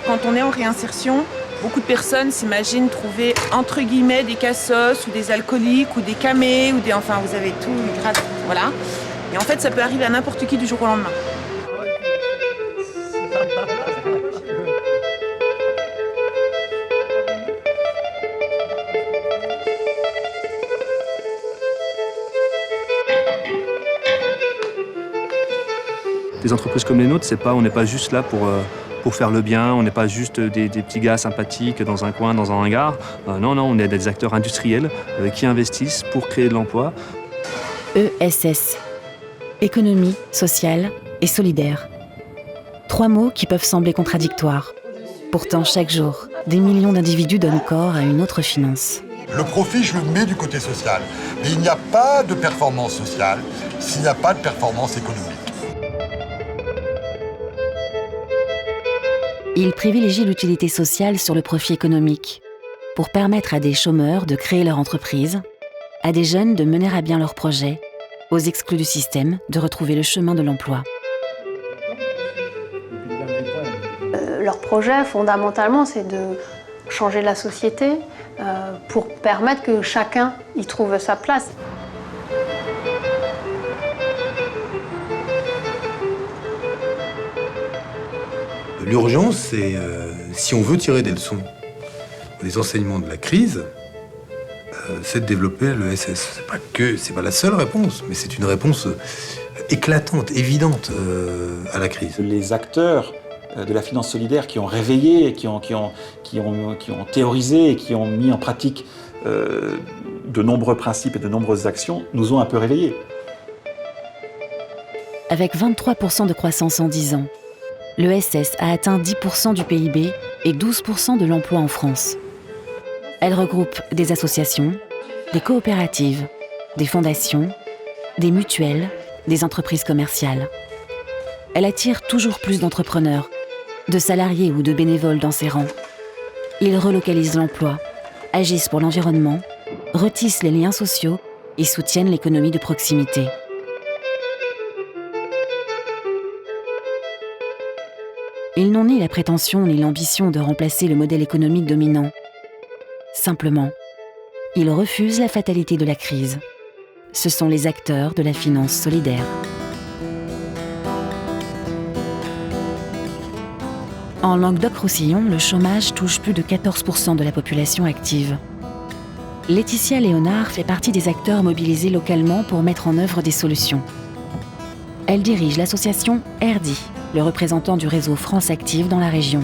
Quand on est en réinsertion, beaucoup de personnes s'imaginent trouver entre guillemets des cassos ou des alcooliques ou des camés ou des... Enfin, vous avez tout, voilà. Et en fait, ça peut arriver à n'importe qui du jour au lendemain. Des entreprises comme les nôtres, on n'est pas juste là pour faire le bien, on n'est pas juste des petits gars sympathiques dans un coin, dans un hangar. Non, on est des acteurs industriels qui investissent pour créer de l'emploi. ESS, économie, sociale et solidaire. 3 mots qui peuvent sembler contradictoires. Pourtant, chaque jour, des millions d'individus donnent corps à une autre finance. Le profit, je le mets du côté social. Mais il n'y a pas de performance sociale s'il n'y a pas de performance économique. Ils privilégient l'utilité sociale sur le profit économique pour permettre à des chômeurs de créer leur entreprise, à des jeunes de mener à bien leurs projets, aux exclus du système de retrouver le chemin de l'emploi. Leur projet, fondamentalement, c'est de changer la société pour permettre que chacun y trouve sa place. L'urgence, c'est, si on veut tirer des leçons des enseignements de la crise, c'est de développer l'ESS. C'est pas la seule réponse, mais c'est une réponse éclatante, évidente à la crise. Les acteurs de la finance solidaire qui ont réveillé, qui ont théorisé et qui ont mis en pratique de nombreux principes et de nombreuses actions, nous ont un peu réveillés. Avec 23% de croissance en 10 ans, l'ESS a atteint 10% du PIB et 12% de l'emploi en France. Elle regroupe des associations, des coopératives, des fondations, des mutuelles, des entreprises commerciales. Elle attire toujours plus d'entrepreneurs, de salariés ou de bénévoles dans ses rangs. Ils relocalisent l'emploi, agissent pour l'environnement, retissent les liens sociaux et soutiennent l'économie de proximité. Ils n'ont ni la prétention ni l'ambition de remplacer le modèle économique dominant. Simplement, ils refusent la fatalité de la crise. Ce sont les acteurs de la finance solidaire. En Languedoc-Roussillon, le chômage touche plus de 14% de la population active. Laetitia Léonard fait partie des acteurs mobilisés localement pour mettre en œuvre des solutions. Elle dirige l'association RDI, le représentant du réseau France Active dans la région.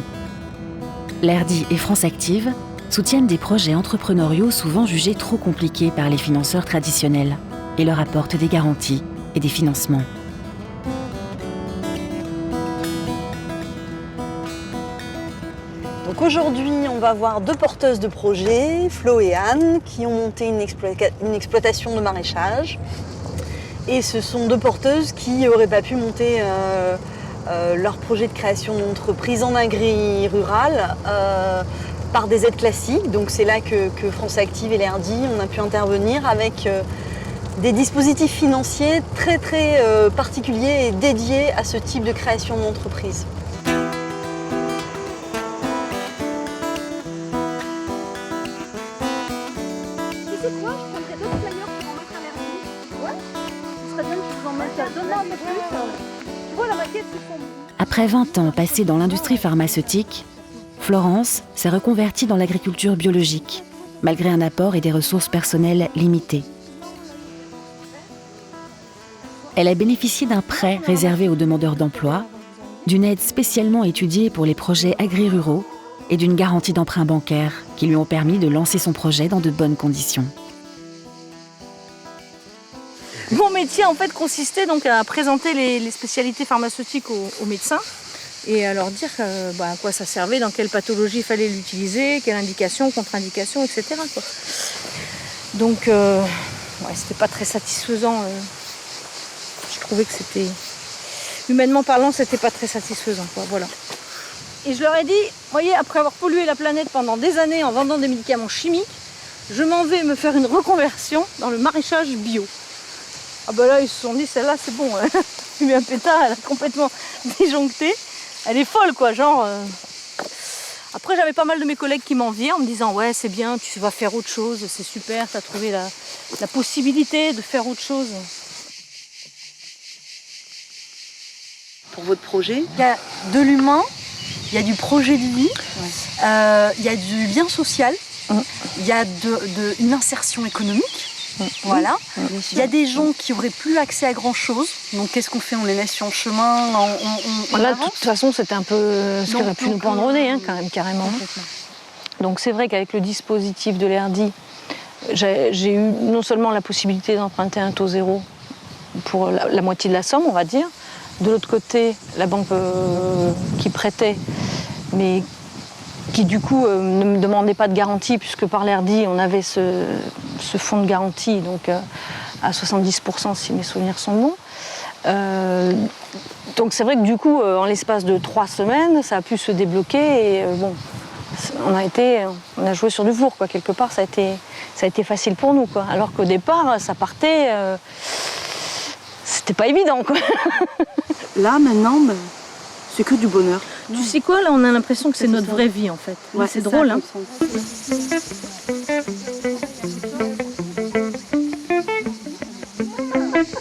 L'RDI et France Active soutiennent des projets entrepreneuriaux souvent jugés trop compliqués par les financeurs traditionnels et leur apportent des garanties et des financements. Donc aujourd'hui, on va voir 2 porteuses de projets, Flo et Anne, qui ont monté une exploitation de maraîchage. Et ce sont 2 porteuses qui n'auraient pas pu monter leur projet de création d'entreprise en agri-rural par des aides classiques. Donc c'est là que France Active et l'RDI, on a pu intervenir avec des dispositifs financiers très particuliers et dédiés à ce type de création d'entreprise. Après 20 ans passés dans l'industrie pharmaceutique, Florence s'est reconvertie dans l'agriculture biologique, malgré un apport et des ressources personnelles limitées. Elle a bénéficié d'un prêt réservé aux demandeurs d'emploi, d'une aide spécialement étudiée pour les projets agri-ruraux et d'une garantie d'emprunt bancaire qui lui ont permis de lancer son projet dans de bonnes conditions. Mon métier en fait consistait donc à présenter les spécialités pharmaceutiques aux médecins et à leur dire à quoi ça servait, dans quelle pathologie il fallait l'utiliser, quelle indication, contre-indication, etc. quoi. Donc c'était pas très satisfaisant. Je trouvais que c'était, humainement parlant, c'était pas très satisfaisant, quoi, voilà. Et je leur ai dit, voyez, après avoir pollué la planète pendant des années en vendant des médicaments chimiques, je m'en vais me faire une reconversion dans le maraîchage bio. Ah bah là, ils se sont dit, celle-là, c'est bon. Tu mets un pétard, elle a complètement disjoncté. Elle est folle, quoi, genre... Après, j'avais pas mal de mes collègues qui m'enviaient en me disant « Ouais, c'est bien, tu vas faire autre chose, c'est super, tu as trouvé la possibilité de faire autre chose. » Pour votre projet, Il y a de l'humain, il y a du projet de vie, il y a du lien social, il y a une insertion économique. Voilà. Il y a des gens qui n'auraient plus accès à grand-chose. Donc, qu'est-ce qu'on fait? On les laisse sur le chemin, on Là, de avance. toute façon, c'était un peu ce qui aurait pu nous pendre au nez, hein, quand même, carrément. Donc, c'est vrai qu'avec le dispositif de l'ERDI, j'ai eu non seulement la possibilité d'emprunter un taux zéro pour la moitié de la somme, on va dire. De l'autre côté, la banque qui prêtait, mais qui du coup ne me demandait pas de garantie, puisque par l'ERDI, on avait ce fonds de garantie, donc à 70% si mes souvenirs sont bons. Donc c'est vrai que du coup, en l'espace de 3 semaines, ça a pu se débloquer et bon, on a joué sur du four, quoi. Quelque part, ça a été facile pour nous, quoi. Alors qu'au départ, ça partait, c'était pas évident, quoi. Là, maintenant, c'est que du bonheur. Tu sais quoi, là, on a l'impression que c'est notre vraie vie, en fait. Ouais, c'est drôle, hein. Je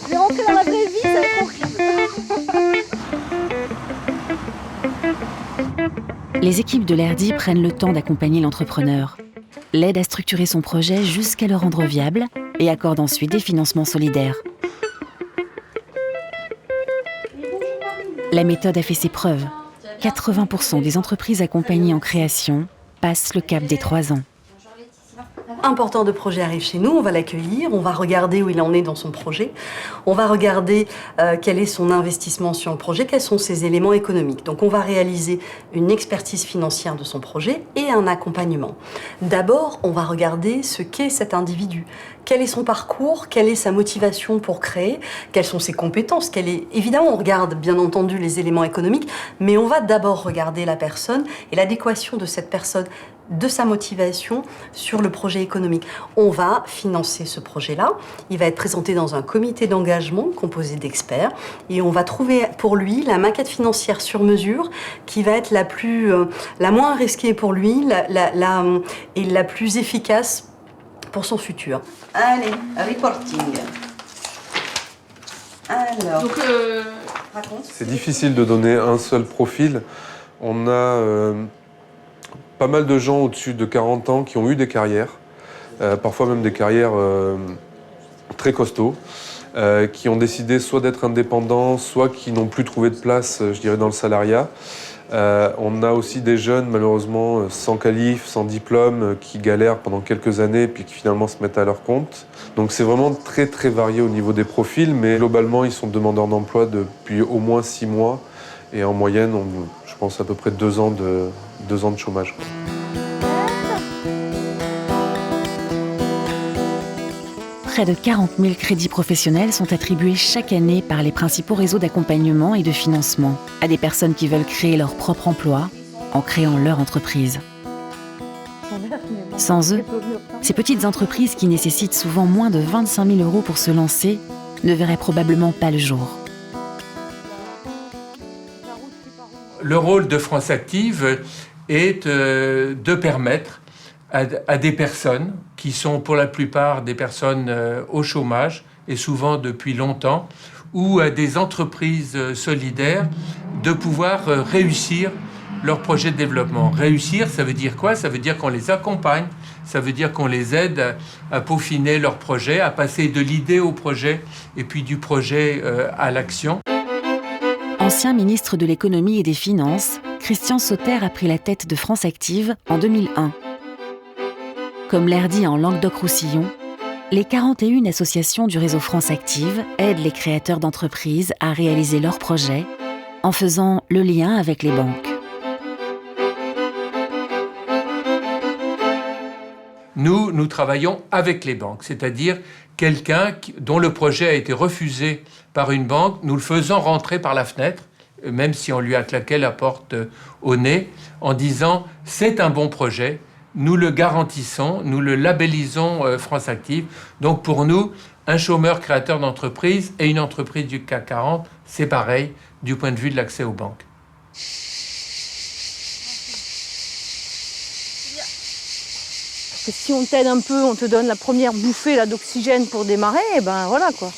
vais rentrer dans la vraie vie, ça va être horrible. Les équipes de l'ERDI prennent le temps d'accompagner l'entrepreneur, l'aident à structurer son projet jusqu'à le rendre viable et accordent ensuite des financements solidaires. La méthode a fait ses preuves. 80% des entreprises accompagnées en création passent le cap des 3 ans. Un porteur de projet arrive chez nous, on va l'accueillir, on va regarder où il en est dans son projet, on va regarder quel est son investissement sur le projet, quels sont ses éléments économiques. Donc on va réaliser une expertise financière de son projet et un accompagnement. D'abord, on va regarder ce qu'est cet individu. Quel est son parcours, quelle est sa motivation pour créer, quelles sont ses compétences, évidemment on regarde bien entendu les éléments économiques, mais on va d'abord regarder la personne et l'adéquation de cette personne, de sa motivation sur le projet économique. On va financer ce projet-là, il va être présenté dans un comité d'engagement composé d'experts et on va trouver pour lui la maquette financière sur mesure qui va être la moins risquée pour lui et la plus efficace pour son futur. Allez, reporting. Alors, raconte. C'est difficile de donner un seul profil. On a pas mal de gens au-dessus de 40 ans qui ont eu des carrières, parfois même des carrières très costauds, qui ont décidé soit d'être indépendants, soit qui n'ont plus trouvé de place, je dirais, dans le salariat. On a aussi des jeunes, malheureusement, sans qualif, sans diplôme, qui galèrent pendant quelques années puis qui finalement se mettent à leur compte. Donc c'est vraiment très très varié au niveau des profils, mais globalement, ils sont demandeurs d'emploi depuis au moins 6 mois. Et en moyenne, je pense à peu près 2 ans de chômage. Près de 40 000 crédits professionnels sont attribués chaque année par les principaux réseaux d'accompagnement et de financement à des personnes qui veulent créer leur propre emploi en créant leur entreprise. Sans eux, ces petites entreprises qui nécessitent souvent moins de 25 000 € pour se lancer ne verraient probablement pas le jour. Le rôle de France Active est de permettre à des personnes qui sont pour la plupart des personnes au chômage et souvent depuis longtemps, ou à des entreprises solidaires de pouvoir réussir leur projet de développement. Réussir, ça veut dire quoi? Ça veut dire qu'on les accompagne, ça veut dire qu'on les aide à peaufiner leur projet, à passer de l'idée au projet et puis du projet à l'action. Ancien ministre de l'économie et des finances, Christian Sauter a pris la tête de France Active en 2001. Comme l'ERDI en Languedoc-Roussillon, les 41 associations du réseau France Active aident les créateurs d'entreprises à réaliser leurs projets en faisant le lien avec les banques. Nous travaillons avec les banques, c'est-à-dire quelqu'un dont le projet a été refusé par une banque, nous le faisons rentrer par la fenêtre, même si on lui a claqué la porte au nez, en disant « c'est un bon projet, nous le garantissons, nous le labellisons France Active. Donc pour nous, un chômeur créateur d'entreprise et une entreprise du CAC 40, c'est pareil du point de vue de l'accès aux banques. Que si on t'aide un peu, on te donne la première bouffée là, d'oxygène pour démarrer, et ben voilà quoi.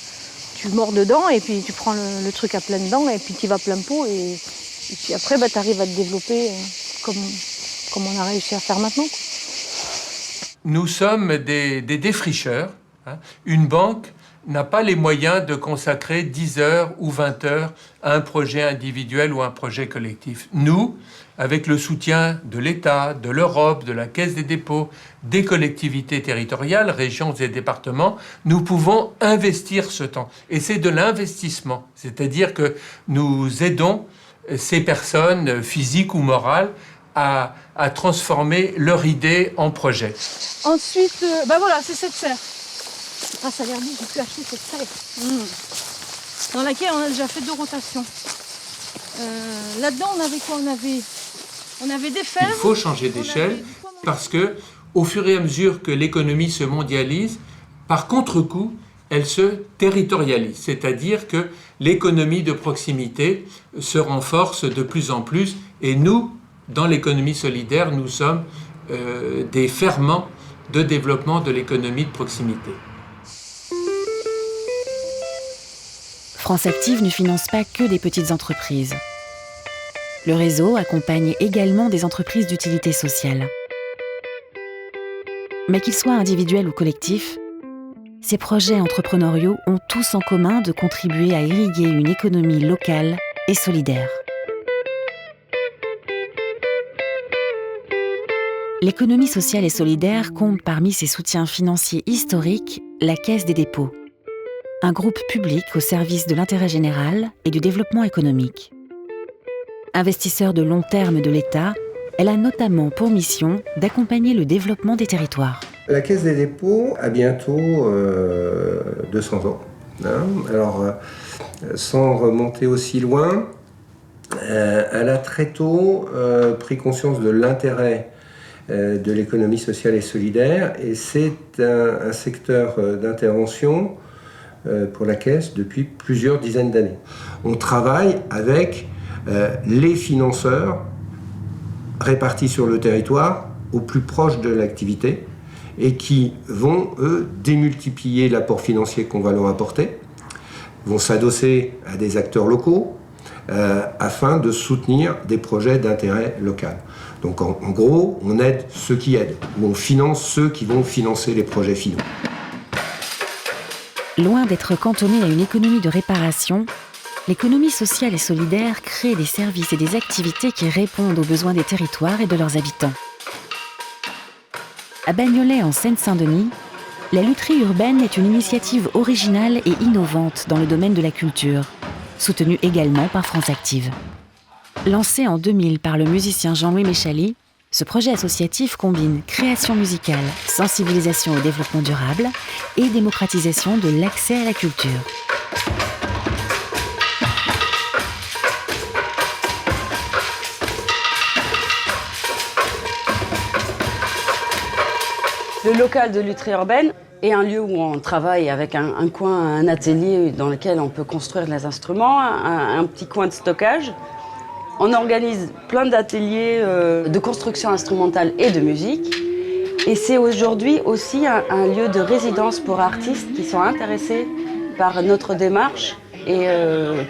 Tu mords dedans et puis tu prends le truc à pleines dents et puis tu vas plein pot et puis après tu arrives à te développer comme on a réussi à faire maintenant, quoi. Nous sommes des défricheurs. Une banque n'a pas les moyens de consacrer 10 heures ou 20 heures à un projet individuel ou un projet collectif. Nous, avec le soutien de l'État, de l'Europe, de la Caisse des dépôts, des collectivités territoriales, régions et départements, nous pouvons investir ce temps. Et c'est de l'investissement, c'est-à-dire que nous aidons ces personnes physiques ou morales à transformer leur idée en projet. Ensuite, voilà, c'est cette serre. Grâce à l'Airbus, j'ai pu acheter cette serre. Dans laquelle on a déjà fait 2 rotations. Là-dedans, on avait quoi? On avait des fermes. Il faut changer d'échelle parce que, au fur et à mesure que l'économie se mondialise, par contre-coup, elle se territorialise. C'est-à-dire que l'économie de proximité se renforce de plus en plus. Et nous, dans l'économie solidaire, nous sommes des ferments de développement de l'économie de proximité. France Active ne finance pas que des petites entreprises. Le réseau accompagne également des entreprises d'utilité sociale. Mais qu'ils soient individuels ou collectifs, ces projets entrepreneuriaux ont tous en commun de contribuer à irriguer une économie locale et solidaire. L'économie sociale et solidaire compte parmi ses soutiens financiers historiques la Caisse des dépôts, un groupe public au service de l'intérêt général et du développement économique. Investisseur de long terme de l'État, elle a notamment pour mission d'accompagner le développement des territoires. La Caisse des dépôts a bientôt 200 ans. Alors, sans remonter aussi loin, elle a très tôt pris conscience de l'intérêt de l'économie sociale et solidaire, et c'est un secteur d'intervention pour la Caisse depuis plusieurs dizaines d'années. On travaille avec les financeurs répartis sur le territoire au plus proche de l'activité et qui vont, eux, démultiplier l'apport financier qu'on va leur apporter, vont s'adosser à des acteurs locaux afin de soutenir des projets d'intérêt local. Donc en gros, on aide ceux qui aident, ou on finance ceux qui vont financer les projets finaux. Loin d'être cantonnée à une économie de réparation, l'économie sociale et solidaire crée des services et des activités qui répondent aux besoins des territoires et de leurs habitants. À Bagnolet, en Seine-Saint-Denis, la lutherie urbaine est une initiative originale et innovante dans le domaine de la culture, soutenue également par France Active. Lancé en 2000 par le musicien Jean-Louis Méchali, ce projet associatif combine création musicale, sensibilisation au développement durable et démocratisation de l'accès à la culture. Le local de lutherie urbaine est un lieu où on travaille avec un coin, un atelier dans lequel on peut construire les instruments, un petit coin de stockage. On organise plein d'ateliers de construction instrumentale et de musique. Et c'est aujourd'hui aussi un lieu de résidence pour artistes qui sont intéressés par notre démarche et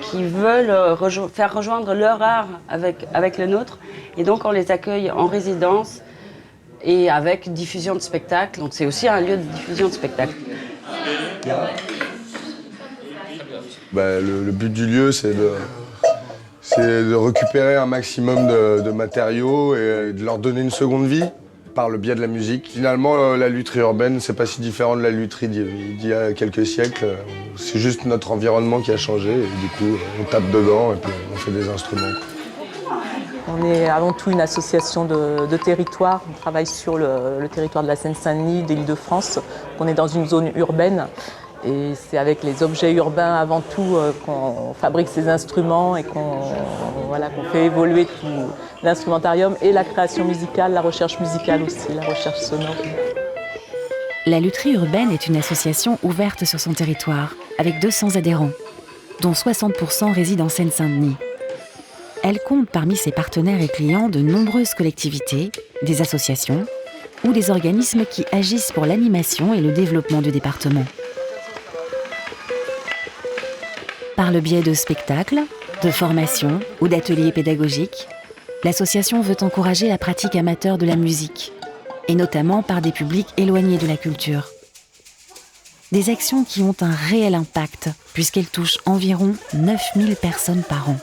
qui veulent faire rejoindre leur art avec le nôtre. Et donc on les accueille en résidence et avec diffusion de spectacles. Donc c'est aussi un lieu de diffusion de spectacles. Le but du lieu, c'est de récupérer un maximum de matériaux et de leur donner une seconde vie par le biais de la musique. Finalement, la lutherie urbaine, c'est pas si différent de la lutherie d'il y a quelques siècles. C'est juste notre environnement qui a changé et du coup, on tape dedans et puis on fait des instruments. On est avant tout une association de territoire. On travaille sur le territoire de la Seine-Saint-Denis, de l'Île-de-France. On est dans une zone urbaine Et c'est avec les objets urbains avant tout qu'on fabrique ces instruments et qu'on fait évoluer tout l'instrumentarium et la création musicale, la recherche musicale aussi, la recherche sonore. La Lutherie urbaine est une association ouverte sur son territoire, avec 200 adhérents, dont 60% résident en Seine-Saint-Denis. Elle compte parmi ses partenaires et clients de nombreuses collectivités, des associations ou des organismes qui agissent pour l'animation et le développement du département. Par le biais de spectacles, de formations ou d'ateliers pédagogiques, l'association veut encourager la pratique amateur de la musique, et notamment par des publics éloignés de la culture. Des actions qui ont un réel impact, puisqu'elles touchent environ 9000 personnes par an.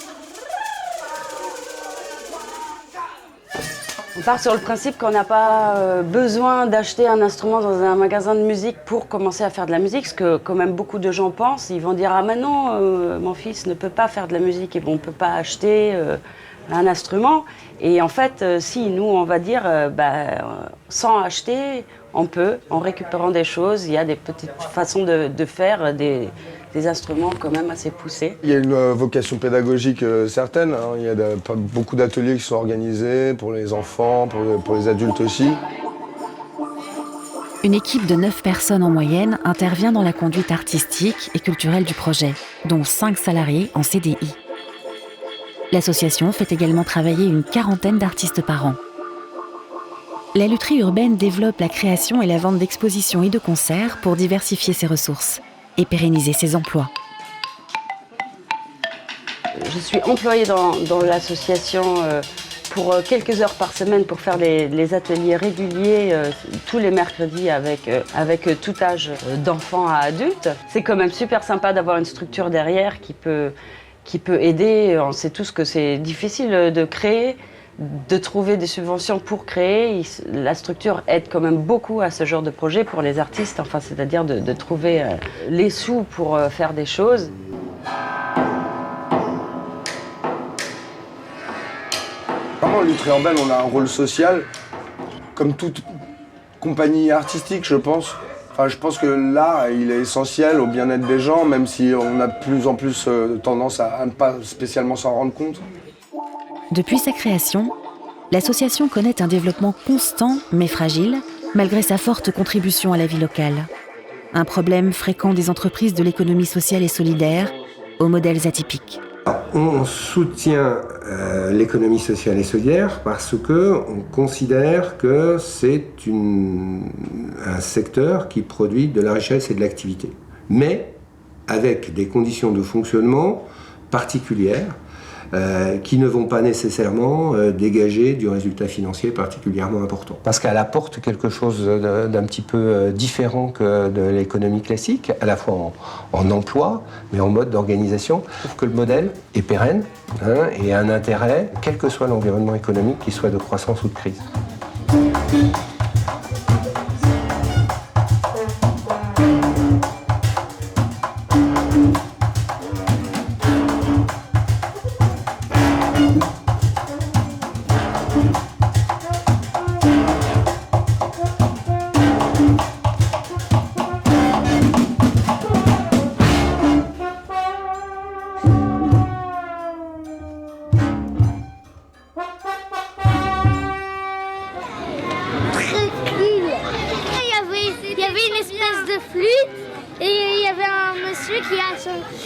On part sur le principe qu'on n'a pas besoin d'acheter un instrument dans un magasin de musique pour commencer à faire de la musique, ce que quand même beaucoup de gens pensent. Ils vont dire « Ah mais non, mon fils ne peut pas faire de la musique et bon, on ne peut pas acheter un instrument ». Et en fait, si, nous on va dire sans acheter, on peut, en récupérant des choses. Il y a des petites façons de faire des instruments quand même assez poussés. Il y a une vocation pédagogique certaine, hein. Il y a beaucoup d'ateliers qui sont organisés pour les enfants, pour les adultes aussi. Une équipe de 9 personnes en moyenne intervient dans la conduite artistique et culturelle du projet, dont 5 salariés en CDI. L'association fait également travailler une quarantaine d'artistes par an. La Lutherie urbaine développe la création et la vente d'expositions et de concerts pour diversifier ses ressources et pérenniser ses emplois. Je suis employée dans l'association pour quelques heures par semaine pour faire les ateliers réguliers tous les mercredis avec tout âge d'enfants à adultes. C'est quand même super sympa d'avoir une structure derrière qui peut aider. On sait tous que c'est difficile de créer, de trouver des subventions pour créer. La structure aide quand même beaucoup à ce genre de projet pour les artistes, enfin, c'est-à-dire de trouver les sous pour faire des choses. Vraiment, Lutherie urbaine, on a un rôle social, comme toute compagnie artistique, je pense. Enfin, je pense que l'art, il est essentiel au bien-être des gens, même si on a de plus en plus tendance à ne pas spécialement s'en rendre compte. Depuis sa création, l'association connaît un développement constant mais fragile, malgré sa forte contribution à la vie locale. Un problème fréquent des entreprises de l'économie sociale et solidaire, aux modèles atypiques. On soutient l'économie sociale et solidaire parce qu'on considère que c'est un secteur qui produit de la richesse et de l'activité, mais avec des conditions de fonctionnement particulières qui ne vont pas nécessairement dégager du résultat financier particulièrement important. Parce qu'elle apporte quelque chose d'un petit peu différent que de l'économie classique, à la fois en emploi, mais en mode d'organisation. Je trouve que le modèle est pérenne et a un intérêt, quel que soit l'environnement économique, qu'il soit de croissance ou de crise.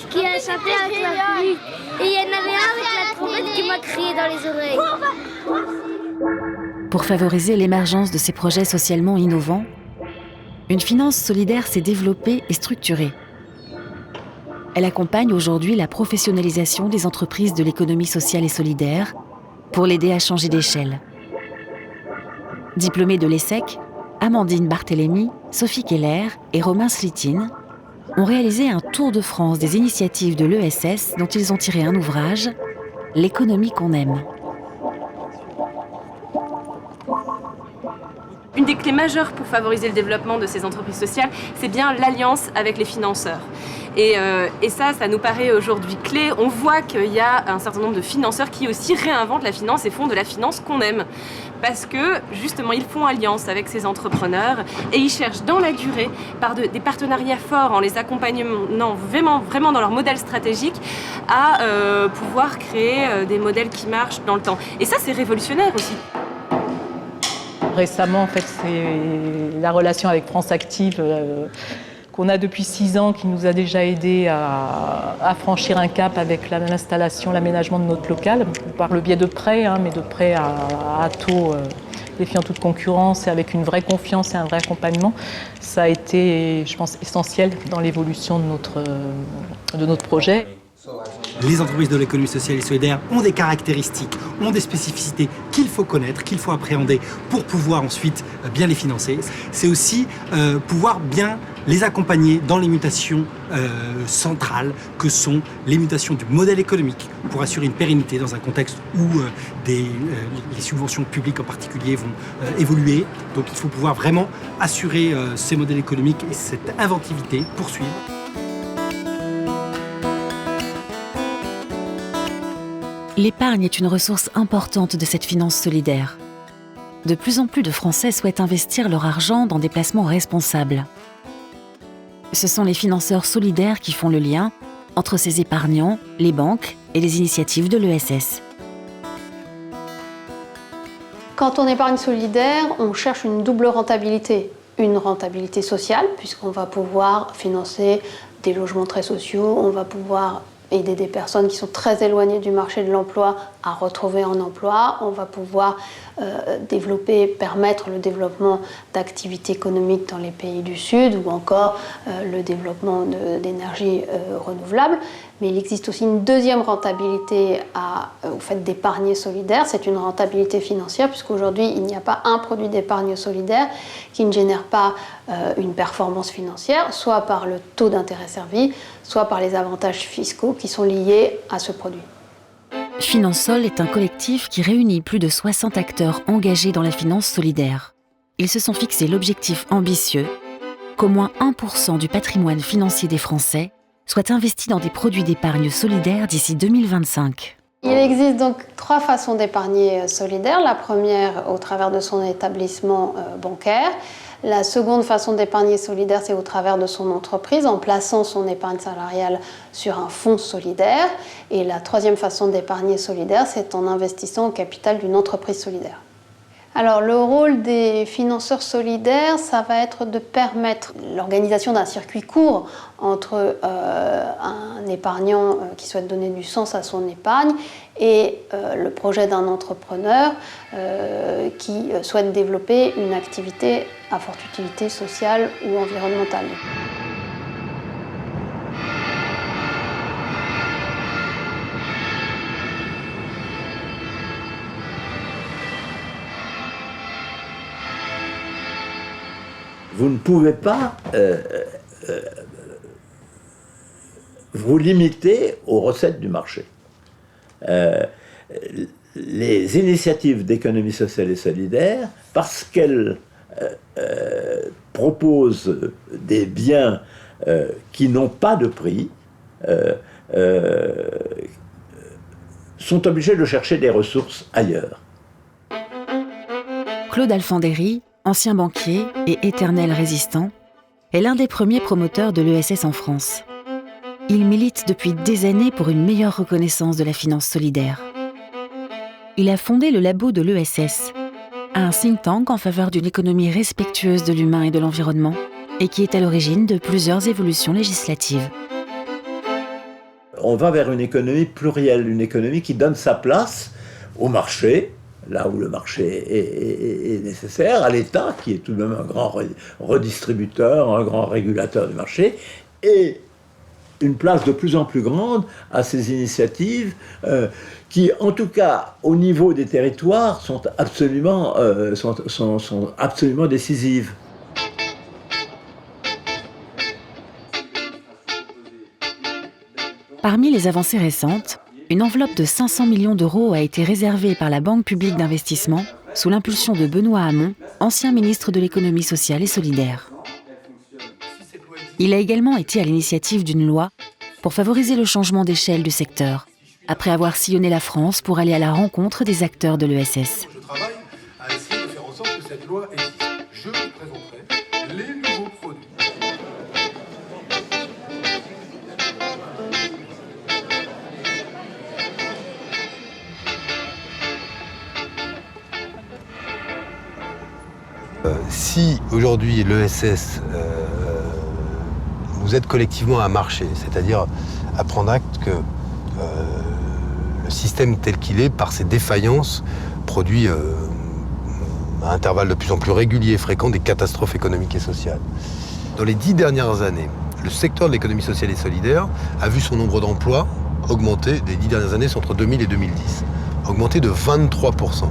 qui a chanté avec la flûte. Et il y en avait un avec la trompette qui m'a crié dans les oreilles. Pour favoriser l'émergence de ces projets socialement innovants, une finance solidaire s'est développée et structurée. Elle accompagne aujourd'hui la professionnalisation des entreprises de l'économie sociale et solidaire pour l'aider à changer d'échelle. Diplômées de l'ESSEC, Amandine Barthélémy, Sophie Keller et Romain Slitine ont réalisé un tour de France des initiatives de l'ESS dont ils ont tiré un ouvrage, L'économie qu'on aime. Une des clés majeures pour favoriser le développement de ces entreprises sociales, c'est bien l'alliance avec les financeurs. Et ça nous paraît aujourd'hui clé. On voit qu'il y a un certain nombre de financeurs qui aussi réinventent la finance et font de la finance qu'on aime. Parce que, justement, ils font alliance avec ces entrepreneurs et ils cherchent dans la durée, par des partenariats forts, en les accompagnant vraiment dans leur modèle stratégique, à pouvoir créer des modèles qui marchent dans le temps. Et ça, c'est révolutionnaire aussi. Récemment, en fait, c'est la relation avec France Active qu'on a depuis 6 ans, qui nous a déjà aidé à franchir un cap avec l'installation, l'aménagement de notre local, par le biais de prêts, mais de prêts à taux défiant toute concurrence et avec une vraie confiance et un vrai accompagnement. Ça a été, je pense, essentiel dans l'évolution de notre projet. Les entreprises de l'économie sociale et solidaire ont des caractéristiques, ont des spécificités qu'il faut connaître, qu'il faut appréhender pour pouvoir ensuite bien les financer. C'est aussi pouvoir bien les accompagner dans les mutations centrales que sont les mutations du modèle économique pour assurer une pérennité dans un contexte où les subventions publiques en particulier vont évoluer. Donc il faut pouvoir vraiment assurer ces modèles économiques et cette inventivité, poursuivre. L'épargne est une ressource importante de cette finance solidaire. De plus en plus de Français souhaitent investir leur argent dans des placements responsables. Ce sont les financeurs solidaires qui font le lien entre ces épargnants, les banques et les initiatives de l'ESS. Quand on épargne solidaire, on cherche une double rentabilité. Une rentabilité sociale, puisqu'on va pouvoir financer des logements très sociaux, on va pouvoir aider des personnes qui sont très éloignées du marché de l'emploi à retrouver un emploi. On va pouvoir permettre le développement d'activités économiques dans les pays du Sud ou encore le développement d'énergies renouvelables. Mais il existe aussi une deuxième rentabilité au fait d'épargner solidaire. C'est une rentabilité financière puisqu'aujourd'hui, il n'y a pas un produit d'épargne solidaire qui ne génère pas une performance financière, soit par le taux d'intérêt servi, soit par les avantages fiscaux qui sont liés à ce produit. Finansol est un collectif qui réunit plus de 60 acteurs engagés dans la finance solidaire. Ils se sont fixé l'objectif ambitieux qu'au moins 1% du patrimoine financier des Français soit investi dans des produits d'épargne solidaire d'ici 2025. Il existe donc 3 façons d'épargner solidaire. La première, au travers de son établissement bancaire. La seconde façon d'épargner solidaire, c'est au travers de son entreprise, en plaçant son épargne salariale sur un fonds solidaire. Et la troisième façon d'épargner solidaire, c'est en investissant au capital d'une entreprise solidaire. Alors le rôle des financeurs solidaires, ça va être de permettre l'organisation d'un circuit court entre un épargnant qui souhaite donner du sens à son épargne et le projet d'un entrepreneur qui souhaite développer une activité à forte utilité sociale ou environnementale. Vous ne pouvez pas vous limiter aux recettes du marché. Les initiatives d'économie sociale et solidaire, parce qu'elles proposent des biens qui n'ont pas de prix, sont obligées de chercher des ressources ailleurs. Claude Alfandéry, ancien banquier et éternel résistant, est l'un des premiers promoteurs de l'ESS en France. Il milite depuis des années pour une meilleure reconnaissance de la finance solidaire. Il a fondé le labo de l'ESS, un think tank en faveur d'une économie respectueuse de l'humain et de l'environnement, et qui est à l'origine de plusieurs évolutions législatives. On va vers une économie plurielle, une économie qui donne sa place au marché, là où le marché est nécessaire, à l'État, qui est tout de même un grand redistributeur, un grand régulateur du marché, et une place de plus en plus grande à ces initiatives qui, en tout cas, au niveau des territoires, sont absolument décisives. Parmi les avancées récentes, une enveloppe de 500 millions d'euros a été réservée par la Banque publique d'investissement sous l'impulsion de Benoît Hamon, ancien ministre de l'économie sociale et solidaire. Il a également été à l'initiative d'une loi pour favoriser le changement d'échelle du secteur, après avoir sillonné la France pour aller à la rencontre des acteurs de l'ESS. Je travaille à essayer de faire en sorte que cette loi existe. Je vous présenterai les nouveaux produits. Si aujourd'hui l'ESS nous aide collectivement à marcher, c'est-à-dire à prendre acte que le système tel qu'il est, par ses défaillances, produit à intervalles de plus en plus réguliers et fréquents des catastrophes économiques et sociales. Dans les 10 dernières années, le secteur de l'économie sociale et solidaire a vu son nombre d'emplois augmenter, les 10 dernières années, c'est entre 2000 et 2010, augmenter de 23%.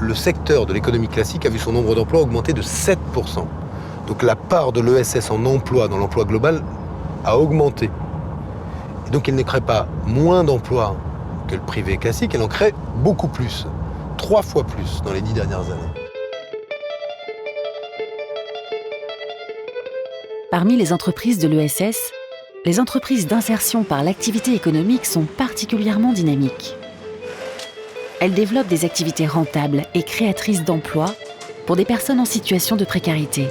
Le secteur de l'économie classique a vu son nombre d'emplois augmenter de 7%. Donc la part de l'ESS en emploi dans l'emploi global a augmenté. Et donc elle ne crée pas moins d'emplois que le privé classique, elle en crée beaucoup plus, 3 fois plus dans les 10 dernières années. Parmi les entreprises de l'ESS, les entreprises d'insertion par l'activité économique sont particulièrement dynamiques. Elles développent des activités rentables et créatrices d'emplois pour des personnes en situation de précarité.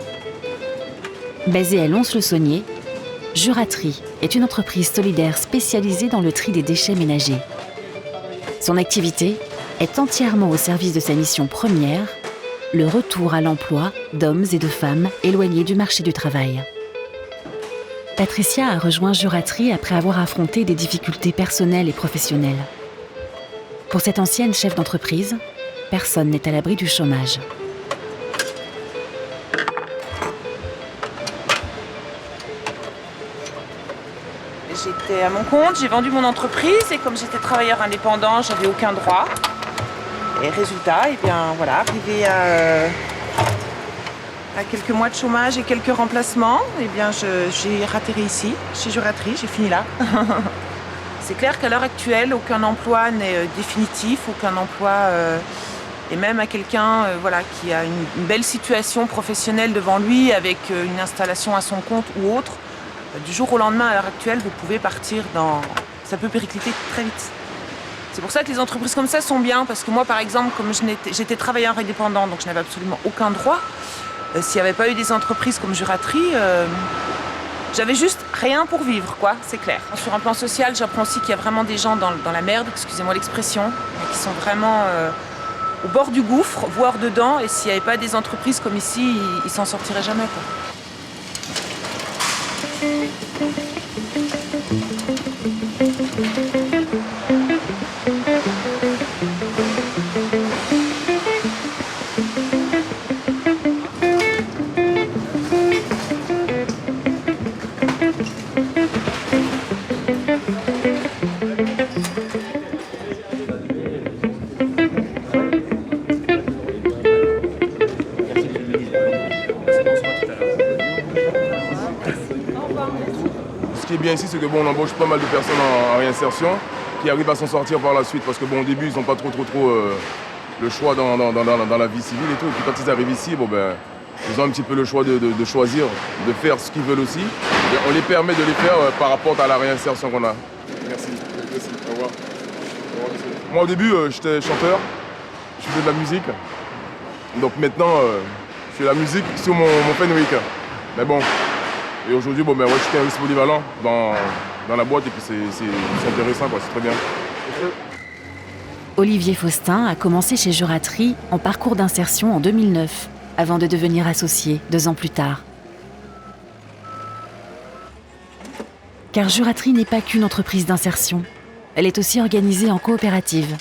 Basée à Lons-le-Saunier, Juratri est une entreprise solidaire spécialisée dans le tri des déchets ménagers. Son activité est entièrement au service de sa mission première, le retour à l'emploi d'hommes et de femmes éloignés du marché du travail. Patricia a rejoint Juratri après avoir affronté des difficultés personnelles et professionnelles. Pour cette ancienne chef d'entreprise, personne n'est à l'abri du chômage. J'étais à mon compte, j'ai vendu mon entreprise et comme j'étais travailleur indépendant, j'avais aucun droit. Et résultat, eh bien voilà, arrivé à quelques mois de chômage et quelques remplacements, eh bien j'ai atterri ici, chez Juratri, j'ai fini là. C'est clair qu'à l'heure actuelle, aucun emploi n'est définitif, aucun emploi, et même à quelqu'un voilà, qui a une belle situation professionnelle devant lui, avec une installation à son compte ou autre, du jour au lendemain, à l'heure actuelle, vous pouvez partir dans... Ça peut péricliter très vite. C'est pour ça que les entreprises comme ça sont bien, parce que moi, par exemple, comme j'étais travailleur indépendant, donc je n'avais absolument aucun droit, s'il n'y avait pas eu des entreprises comme Juratri, j'avais juste rien pour vivre, quoi, c'est clair. Sur un plan social, j'apprends aussi qu'il y a vraiment des gens dans la merde, excusez-moi l'expression, qui sont vraiment au bord du gouffre, voire dedans, et s'il n'y avait pas des entreprises comme ici, ils s'en sortiraient jamais, quoi. Ce qui est bien ici, c'est que bon, on embauche pas mal de personnes en réinsertion qui arrivent à s'en sortir par la suite parce que bon, au début, ils n'ont pas trop le choix dans la vie civile et tout. Et puis quand ils arrivent ici, bon, ben, ils ont un petit peu le choix de choisir, de faire ce qu'ils veulent aussi. Et on les permet de les faire par rapport à la réinsertion qu'on a. Merci. Merci. Au revoir. Moi, au début, j'étais chanteur, je faisais de la musique. Donc maintenant, je fais la musique sur mon Fenwick. Mais bon. Et aujourd'hui, bon, ben, ouais, je suis un risque polyvalent dans la boîte et puis c'est intéressant, quoi, c'est très bien. Olivier Faustin a commencé chez Juratri en parcours d'insertion en 2009, avant de devenir associé 2 ans plus tard. Car Juratri n'est pas qu'une entreprise d'insertion, elle est aussi organisée en coopérative.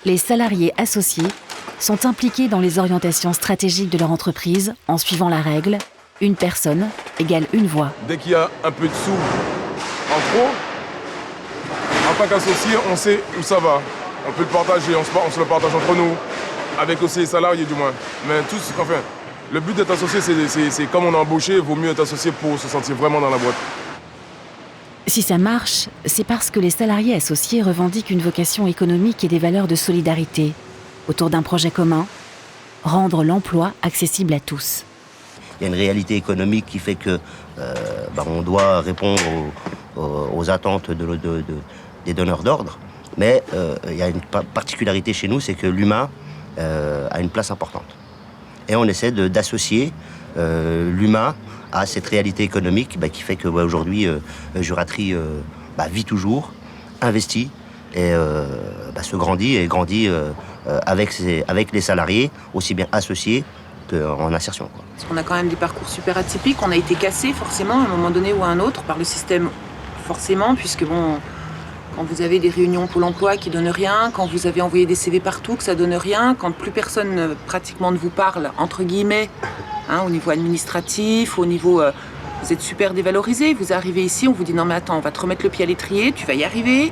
Les salariés associés sont impliqués dans les orientations stratégiques de leur entreprise en suivant la règle « une personne égale une voix ». Dès qu'il y a un peu de sous en trop, en tant qu'associé, on sait où ça va. On peut le partager, on se le partage entre nous, avec aussi les salariés du moins. Mais enfin, le but d'être associé, c'est comme on est embauché, il vaut mieux être associé pour se sentir vraiment dans la boîte. Si ça marche, c'est parce que les salariés associés revendiquent une vocation économique et des valeurs de solidarité, autour d'un projet commun, rendre l'emploi accessible à tous. il y a une réalité économique qui fait que on doit répondre aux attentes des donneurs d'ordre. Mais il y a une particularité chez nous, c'est que l'humain a une place importante. Et on essaie d'associer l'humain à cette réalité économique qui fait que aujourd'hui, Juraterie vit toujours, investit et se grandit et grandit avec les salariés, aussi bien associés qu'en insertion. Parce qu'on a quand même des parcours super atypiques, on a été cassé forcément à un moment donné ou à un autre par le système, forcément, puisque quand vous avez des réunions Pôle emploi qui donnent rien, quand vous avez envoyé des CV partout que ça donne rien, quand plus personne pratiquement ne vous parle, entre guillemets, au niveau administratif, au niveau... vous êtes super dévalorisé, vous arrivez ici, on vous dit non mais attends, on va te remettre le pied à l'étrier, tu vas y arriver.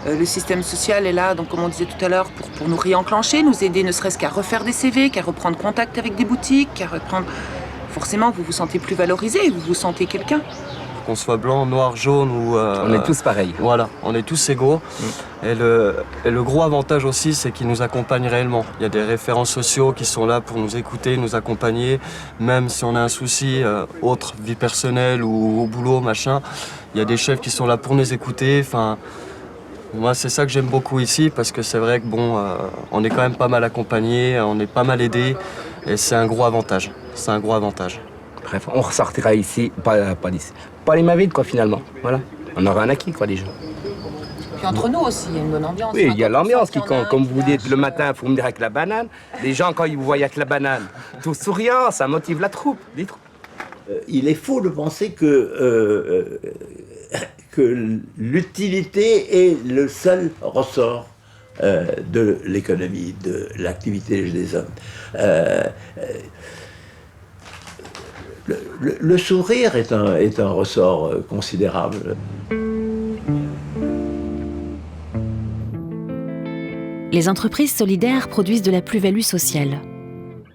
Le système social est là, donc comme on disait tout à l'heure, pour nous réenclencher, nous aider ne serait-ce qu'à refaire des CV, qu'à reprendre contact avec des boutiques, qu'à reprendre... Forcément, vous vous sentez plus valorisé, vous vous sentez quelqu'un. Qu'on soit blanc, noir, jaune ou... on est tous pareils. Voilà, on est tous égaux. Et le gros avantage aussi, c'est qu'ils nous accompagnent réellement. Il y a des référents sociaux qui sont là pour nous écouter, nous accompagner. Même si on a un souci, autre, vie personnelle ou au boulot, machin, il y a des chefs qui sont là pour nous écouter. Enfin, moi, c'est ça que j'aime beaucoup ici, parce que c'est vrai que on est quand même pas mal accompagnés, on est pas mal aidés. Et c'est un gros avantage. C'est un gros avantage. Bref, on ressortira ici, pas les mains vides, quoi, finalement. Voilà. On aura un acquis, quoi, déjà. Puis entre nous aussi, il y a une bonne ambiance. Oui, il y a l'ambiance qui compte. Comme vous dites, le matin, il faut venir avec la banane. Les gens, quand ils vous voient avec la banane, tout souriant, ça motive la troupe. Il est faux de penser que l'utilité est le seul ressort de l'économie, de l'activité des hommes. Le sourire est un ressort considérable. Les entreprises solidaires produisent de la plus-value sociale.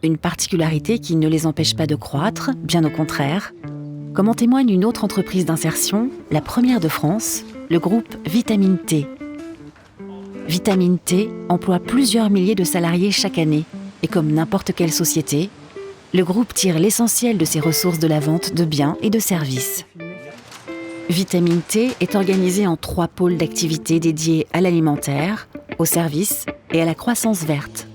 Une particularité qui ne les empêche pas de croître, bien au contraire, comme en témoigne une autre entreprise d'insertion, la première de France, le groupe Vitamine T. Vitamine T emploie plusieurs milliers de salariés chaque année, et comme n'importe quelle société, le groupe tire l'essentiel de ses ressources de la vente de biens et de services. Vitamine T est organisé en 3 pôles d'activité dédiés à l'alimentaire, aux services et à la croissance verte.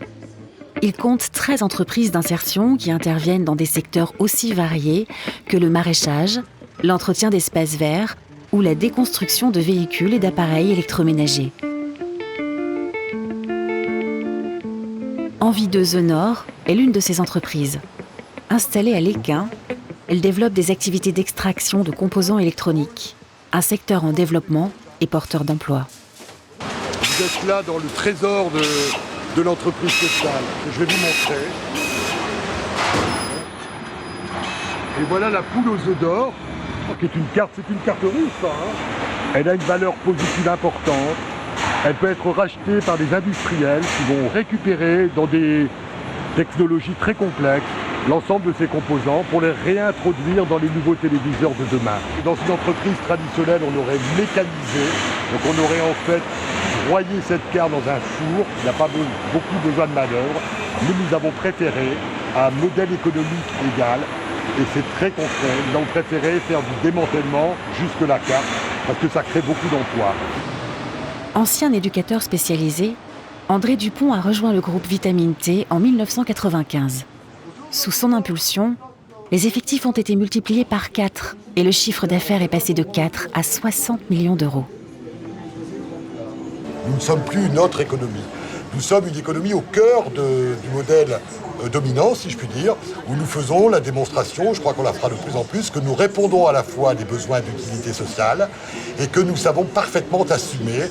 Il compte 13 entreprises d'insertion qui interviennent dans des secteurs aussi variés que le maraîchage, l'entretien d'espaces verts ou la déconstruction de véhicules et d'appareils électroménagers. Envideuse Nord est l'une de ces entreprises. Installée à l'Équin, elle développe des activités d'extraction de composants électroniques, un secteur en développement et porteur d'emplois. Vous êtes là dans le trésor de l'entreprise sociale, que je vais vous montrer. Et voilà la poule aux œufs d'or, qui est une carte, c'est une carte russe. Elle a une valeur positive importante. Elle peut être rachetée par des industriels qui vont récupérer dans des technologies très complexes l'ensemble de ces composants pour les réintroduire dans les nouveaux téléviseurs de demain. Dans une entreprise traditionnelle, on aurait mécanisé, donc on aurait en fait broyé cette carte dans un four, il n'y a pas beaucoup besoin de manœuvre. Nous avons préféré un modèle économique égal, et c'est très concret. Nous avons préféré faire du démantèlement jusque la carte, parce que ça crée beaucoup d'emplois. Ancien éducateur spécialisé, André Dupont a rejoint le groupe Vitamine T en 1995. Sous son impulsion, les effectifs ont été multipliés par 4 et le chiffre d'affaires est passé de 4 à 60 millions d'euros. Nous ne sommes plus une autre économie. Nous sommes une économie au cœur du modèle dominant, si je puis dire, où nous faisons la démonstration, je crois qu'on la fera de plus en plus, que nous répondons à la fois à des besoins d'utilité sociale et que nous savons parfaitement assumer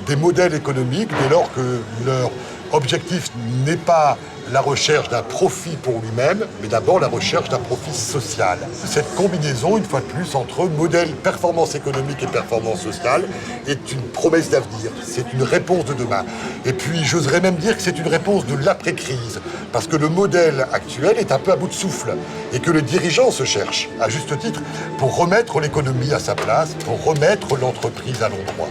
des modèles économiques dès lors que leur objectif n'est pas la recherche d'un profit pour lui-même, mais d'abord la recherche d'un profit social. Cette combinaison, une fois de plus, entre modèle performance économique et performance sociale est une promesse d'avenir, c'est une réponse de demain. Et puis, j'oserais même dire que c'est une réponse de l'après-crise, parce que le modèle actuel est un peu à bout de souffle, et que les dirigeants se cherchent, à juste titre, pour remettre l'économie à sa place, pour remettre l'entreprise à l'endroit.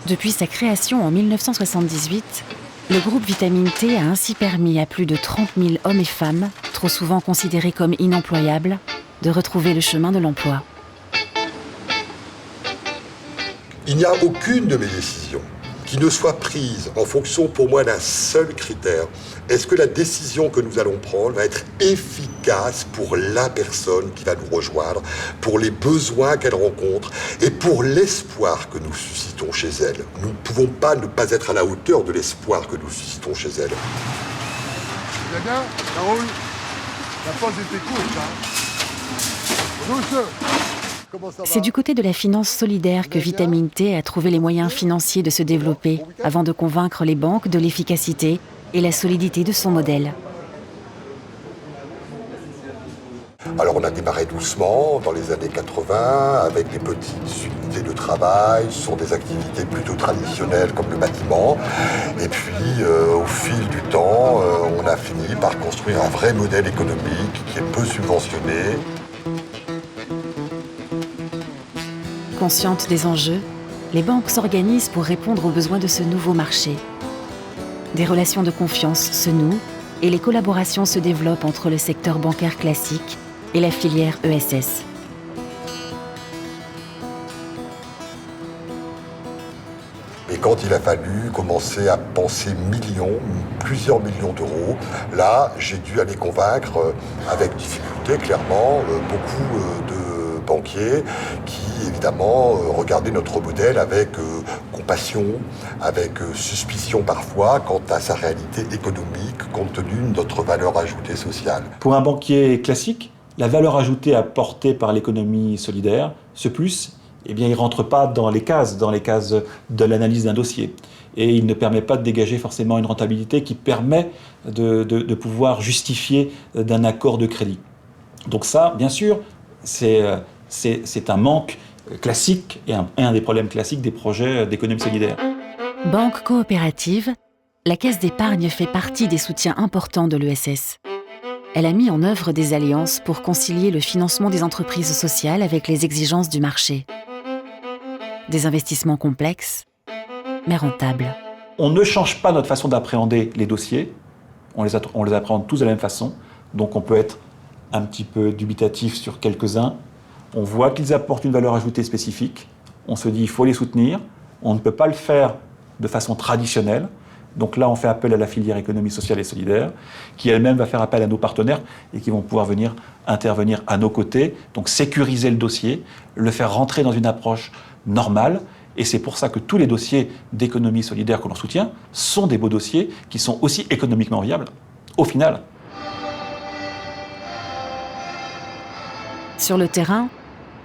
Depuis sa création en 1978, Le groupe Vitamine T a ainsi permis à plus de 30 000 hommes et femmes, trop souvent considérés comme inemployables, de retrouver le chemin de l'emploi. Il n'y a aucune de mes décisions qui ne soit prise en fonction pour moi d'un seul critère. Est-ce que la décision que nous allons prendre va être efficace pour la personne qui va nous rejoindre, pour les besoins qu'elle rencontre et pour l'espoir que nous suscitons chez elle. Nous ne pouvons pas ne pas être à la hauteur de l'espoir que nous suscitons chez elle. Vous allez bien, Raoul? La pause était courte, hein? Douce. C'est du côté de la finance solidaire que Vitamine T a trouvé les moyens financiers de se développer avant de convaincre les banques de l'efficacité et la solidité de son modèle. Alors on a démarré doucement dans les années 80 avec des petites unités de travail sur des activités plutôt traditionnelles comme le bâtiment. Et puis au fil du temps, on a fini par construire un vrai modèle économique qui est peu subventionné. Conscientes des enjeux, les banques s'organisent pour répondre aux besoins de ce nouveau marché. Des relations de confiance se nouent et les collaborations se développent entre le secteur bancaire classique et la filière ESS. Et quand il a fallu commencer à penser plusieurs millions d'euros, là, j'ai dû aller convaincre, avec difficulté clairement, beaucoup de banquiers qui, évidemment, regardaient notre modèle avec compassion, avec suspicion parfois quant à sa réalité économique, compte tenu de notre valeur ajoutée sociale. Pour un banquier classique, la valeur ajoutée apportée par l'économie solidaire, ce plus, eh bien, il ne rentre pas dans les cases de l'analyse d'un dossier. Et il ne permet pas de dégager forcément une rentabilité qui permet de pouvoir justifier d'un accord de crédit. Donc ça, bien sûr, c'est un manque classique et un des problèmes classiques des projets d'économie solidaire. Banque coopérative, la Caisse d'épargne fait partie des soutiens importants de l'ESS. Elle a mis en œuvre des alliances pour concilier le financement des entreprises sociales avec les exigences du marché. Des investissements complexes, mais rentables. On ne change pas notre façon d'appréhender les dossiers, on les appréhende tous de la même façon, donc on peut être un petit peu dubitatif sur quelques-uns. On voit qu'ils apportent une valeur ajoutée spécifique, on se dit il faut les soutenir, on ne peut pas le faire de façon traditionnelle, donc là on fait appel à la filière économie sociale et solidaire, qui elle-même va faire appel à nos partenaires et qui vont pouvoir venir intervenir à nos côtés, donc sécuriser le dossier, le faire rentrer dans une approche normale, et c'est pour ça que tous les dossiers d'économie solidaire que l'on soutient sont des beaux dossiers qui sont aussi économiquement viables, au final. Sur le terrain,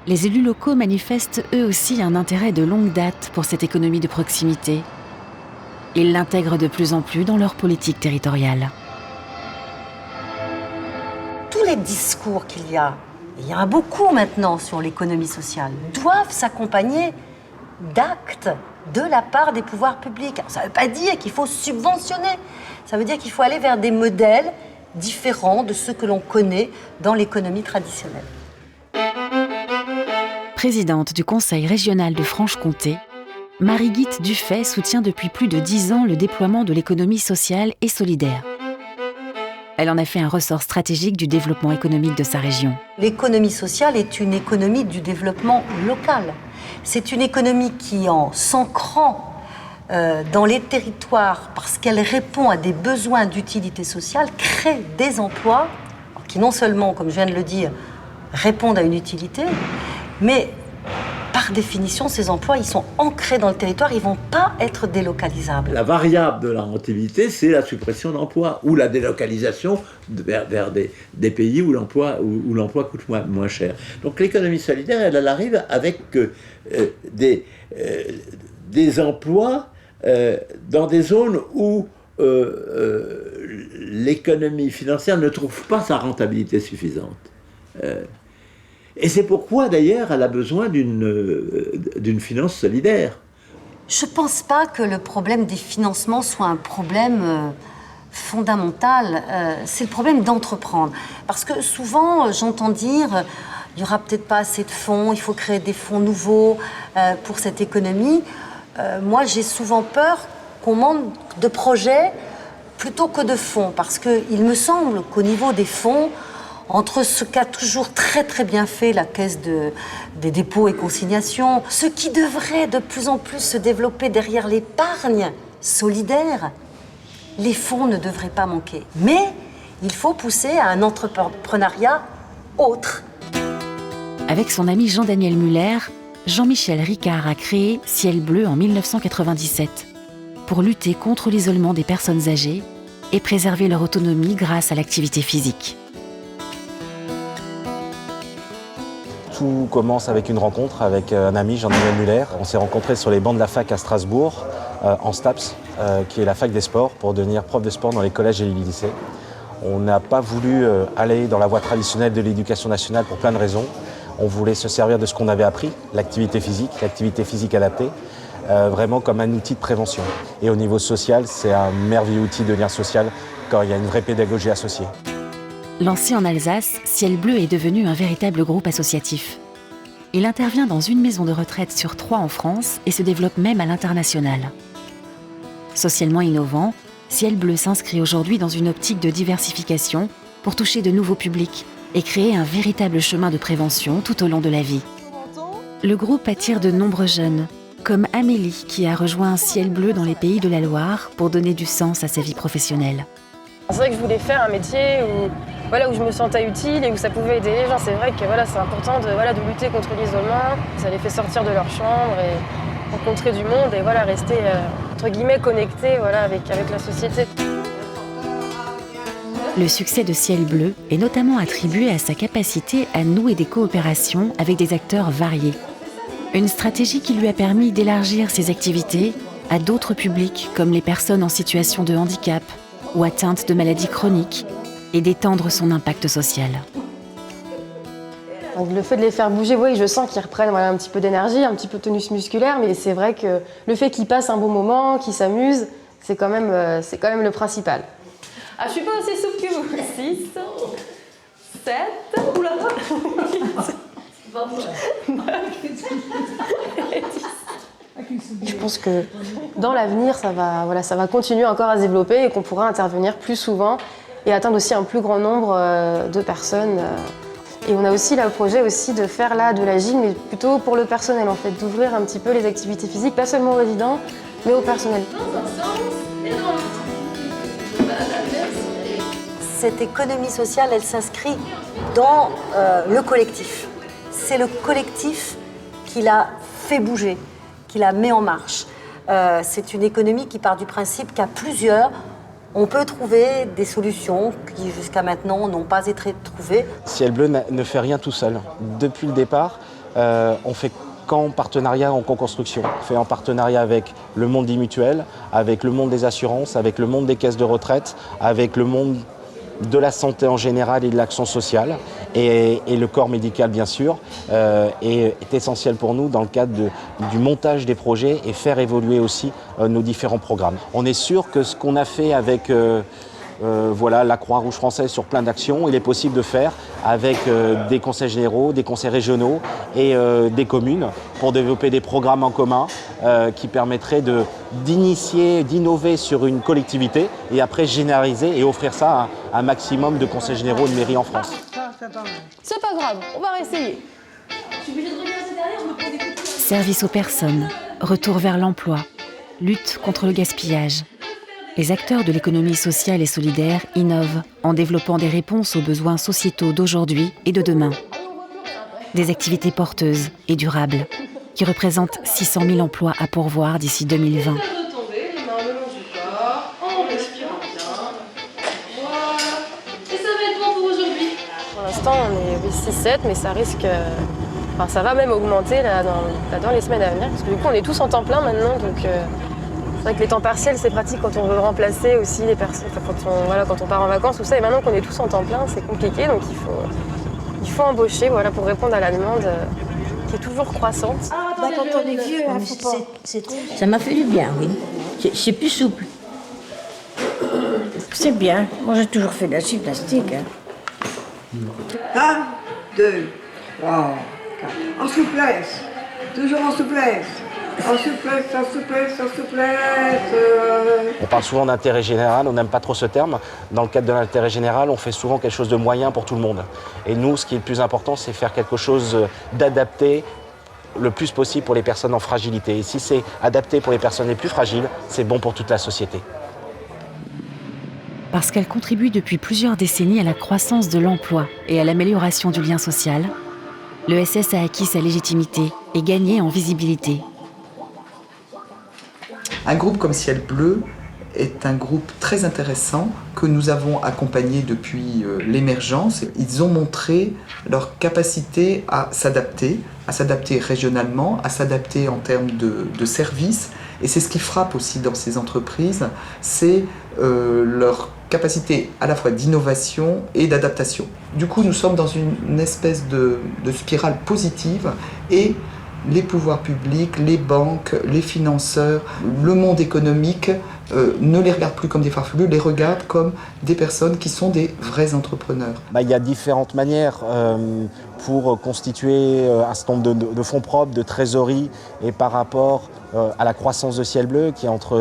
les élus locaux manifestent eux aussi un intérêt de longue date pour cette économie de proximité. Ils l'intègrent de plus en plus dans leur politique territoriale. Tous les discours qu'il y a, et il y en a beaucoup maintenant sur l'économie sociale, doivent s'accompagner d'actes de la part des pouvoirs publics. Alors, ça ne veut pas dire qu'il faut subventionner, ça veut dire qu'il faut aller vers des modèles différents de ceux que l'on connaît dans l'économie traditionnelle. Présidente du Conseil régional de Franche-Comté, Marie-Guite Dufay soutient depuis plus de 10 ans le déploiement de l'économie sociale et solidaire. Elle en a fait un ressort stratégique du développement économique de sa région. L'économie sociale est une économie du développement local. C'est une économie qui, en s'ancrant dans les territoires, parce qu'elle répond à des besoins d'utilité sociale, crée des emplois qui non seulement, comme je viens de le dire, répondent à une utilité, mais par définition, ces emplois, ils sont ancrés dans le territoire, ils ne vont pas être délocalisables. La variable de la rentabilité, c'est la suppression d'emplois ou la délocalisation vers des pays où l'emploi coûte moins cher. Donc l'économie solidaire, elle arrive avec des emplois dans des zones où l'économie financière ne trouve pas sa rentabilité suffisante. Et c'est pourquoi, d'ailleurs, elle a besoin d'une finance solidaire. Je ne pense pas que le problème des financements soit un problème fondamental. C'est le problème d'entreprendre. Parce que souvent, j'entends dire il n'y aura peut-être pas assez de fonds, il faut créer des fonds nouveaux pour cette économie. Moi, j'ai souvent peur qu'on manque de projets plutôt que de fonds. Parce qu'il me semble qu'au niveau des fonds, entre ce qu'a toujours très très bien fait la Caisse des dépôts et consignations, ce qui devrait de plus en plus se développer derrière l'épargne solidaire, les fonds ne devraient pas manquer. Mais il faut pousser à un entrepreneuriat autre. Avec son ami Jean-Daniel Muller, Jean-Michel Ricard a créé Ciel Bleu en 1997 pour lutter contre l'isolement des personnes âgées et préserver leur autonomie grâce à l'activité physique. Tout commence avec une rencontre avec un ami, Jean-Daniel Muller. On s'est rencontrés sur les bancs de la fac à Strasbourg, en STAPS, qui est la fac des sports, pour devenir prof de sport dans les collèges et les lycées. On n'a pas voulu aller dans la voie traditionnelle de l'éducation nationale pour plein de raisons. On voulait se servir de ce qu'on avait appris, l'activité physique adaptée, vraiment comme un outil de prévention. Et au niveau social, c'est un merveilleux outil de lien social quand il y a une vraie pédagogie associée. Lancé en Alsace, Ciel Bleu est devenu un véritable groupe associatif. Il intervient dans une maison de retraite sur 3 en France et se développe même à l'international. Socialement innovant, Ciel Bleu s'inscrit aujourd'hui dans une optique de diversification pour toucher de nouveaux publics et créer un véritable chemin de prévention tout au long de la vie. Le groupe attire de nombreux jeunes, comme Amélie qui a rejoint Ciel Bleu dans les Pays de la Loire pour donner du sens à sa vie professionnelle. C'est vrai que je voulais faire un métier où je me sentais utile et où ça pouvait aider les gens. C'est vrai que c'est important de lutter contre l'isolement. Ça les fait sortir de leur chambre et rencontrer du monde et rester entre guillemets connectés avec la société. Le succès de Ciel Bleu est notamment attribué à sa capacité à nouer des coopérations avec des acteurs variés. Une stratégie qui lui a permis d'élargir ses activités à d'autres publics comme les personnes en situation de handicap ou atteintes de maladies chroniques et d'étendre son impact social. Donc le fait de les faire bouger, je sens qu'ils reprennent un petit peu d'énergie, un petit peu de tonus musculaire, mais c'est vrai que le fait qu'ils passent un bon moment, qu'ils s'amusent, c'est quand même le principal. Ah, je suis pas aussi souple que vous. 6, 7, oula, 10. Je pense que dans l'avenir, ça va continuer encore à se développer et qu'on pourra intervenir plus souvent et atteindre aussi un plus grand nombre de personnes. Et on a aussi le projet aussi de faire de la gym, mais plutôt pour le personnel en fait, d'ouvrir un petit peu les activités physiques, pas seulement aux résidents, mais au personnel. Cette économie sociale, elle s'inscrit dans le collectif. C'est le collectif qui la fait bouger, qui la met en marche. C'est une économie qui part du principe qu'à plusieurs, on peut trouver des solutions qui, jusqu'à maintenant, n'ont pas été trouvées. Ciel Bleu ne fait rien tout seul. Depuis le départ, on fait qu'en partenariat, en co-construction. On fait en partenariat avec le monde des mutuelles, avec le monde des assurances, avec le monde des caisses de retraite, avec le monde de la santé en général et de l'action sociale. Et le corps médical, bien sûr, est essentiel pour nous dans le cadre du montage des projets et faire évoluer aussi nos différents programmes. On est sûr que ce qu'on a fait avec la Croix-Rouge française sur plein d'actions, il est possible de faire avec des conseils généraux, des conseils régionaux et des communes pour développer des programmes en commun qui permettraient d'initier, d'innover sur une collectivité et après généraliser et offrir ça à un maximum de conseils généraux de mairie en France. C'est pas grave, on va réessayer. Service aux personnes, retour vers l'emploi, lutte contre le gaspillage. Les acteurs de l'économie sociale et solidaire innovent en développant des réponses aux besoins sociétaux d'aujourd'hui et de demain. Des activités porteuses et durables qui représentent 600 000 emplois à pourvoir d'ici 2020. Pour l'instant, on est 6-7, mais ça risque... ça va même augmenter dans les semaines à venir, parce que du coup, on est tous en temps plein maintenant, donc... C'est vrai que les temps partiels, c'est pratique quand on veut remplacer aussi les personnes, quand on part en vacances, tout ça. Et maintenant qu'on est tous en temps plein, c'est compliqué, donc il faut embaucher pour répondre à la demande qui est toujours croissante. Quand on est vieux, faut pas. Ça m'a fait du bien, oui. C'est plus souple. C'est bien. Moi, j'ai toujours fait de la gymnastique. 1, 2, 3, 4. En souplesse. Toujours en souplesse. On parle souvent d'intérêt général, on n'aime pas trop ce terme. Dans le cadre de l'intérêt général, on fait souvent quelque chose de moyen pour tout le monde. Et nous, ce qui est le plus important, c'est faire quelque chose d'adapté le plus possible pour les personnes en fragilité. Et si c'est adapté pour les personnes les plus fragiles, c'est bon pour toute la société. Parce qu'elle contribue depuis plusieurs décennies à la croissance de l'emploi et à l'amélioration du lien social, l'ESS a acquis sa légitimité et gagné en visibilité. Un groupe comme Ciel Bleu est un groupe très intéressant que nous avons accompagné depuis l'émergence. Ils ont montré leur capacité à s'adapter régionalement, à s'adapter en termes de services. Et c'est ce qui frappe aussi dans ces entreprises, c'est leur capacité à la fois d'innovation et d'adaptation. Du coup, nous sommes dans une espèce de spirale positive et les pouvoirs publics, les banques, les financeurs, le monde économique ne les regardent plus comme des farfelus, les regardent comme des personnes qui sont des vrais entrepreneurs. Il y a différentes manières pour constituer un certain nombre de fonds propres, de trésorerie, et par rapport à la croissance de Ciel Bleu qui est entre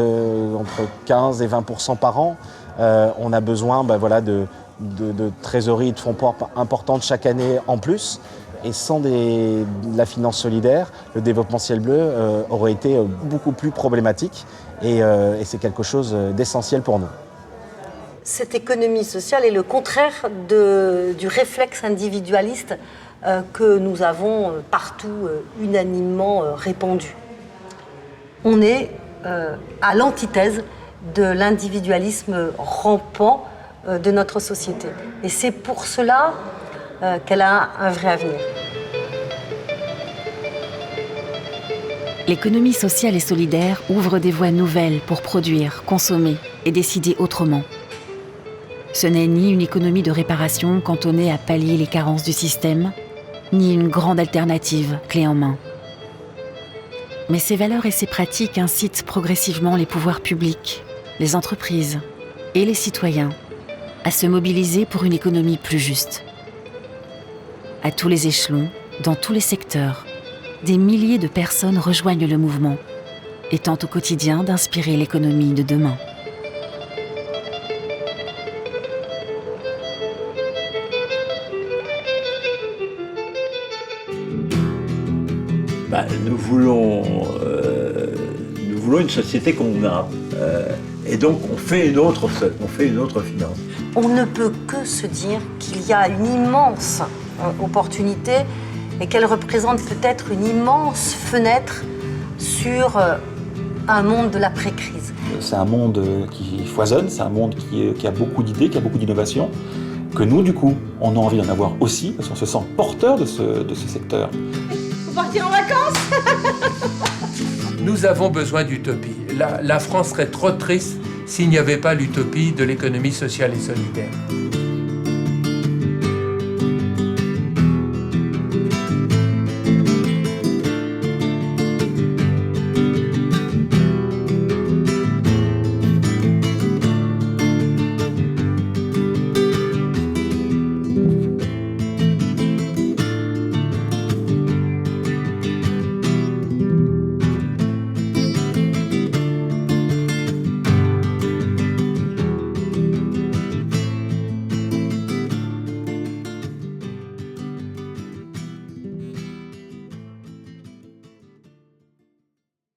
15 et 20% par an, on a besoin de trésorerie et de fonds propres importantes chaque année en plus. Et sans la finance solidaire, le développement Ciel Bleu aurait été beaucoup plus problématique et c'est quelque chose d'essentiel pour nous. Cette économie sociale est le contraire du réflexe individualiste que nous avons partout unanimement répandu. On est à l'antithèse de l'individualisme rampant de notre société. Et c'est pour cela qu'elle a un vrai avenir. L'économie sociale et solidaire ouvre des voies nouvelles pour produire, consommer et décider autrement. Ce n'est ni une économie de réparation cantonnée à pallier les carences du système, ni une grande alternative clé en main. Mais ces valeurs et ces pratiques incitent progressivement les pouvoirs publics, les entreprises et les citoyens à se mobiliser pour une économie plus juste. À tous les échelons, dans tous les secteurs, des milliers de personnes rejoignent le mouvement et tentent au quotidien d'inspirer l'économie de demain. Nous voulons une société convenable. Et donc on fait une autre finance. On ne peut que se dire qu'il y a une immense opportunité et qu'elle représente peut-être une immense fenêtre sur un monde de l'après-crise. C'est un monde qui foisonne, c'est un monde qui a beaucoup d'idées, qui a beaucoup d'innovations, que nous, du coup, on a envie d'en avoir aussi, parce qu'on se sent porteur de ce secteur. Faut partir en vacances. Nous avons besoin d'utopie. La France serait trop triste s'il n'y avait pas l'utopie de l'économie sociale et solidaire.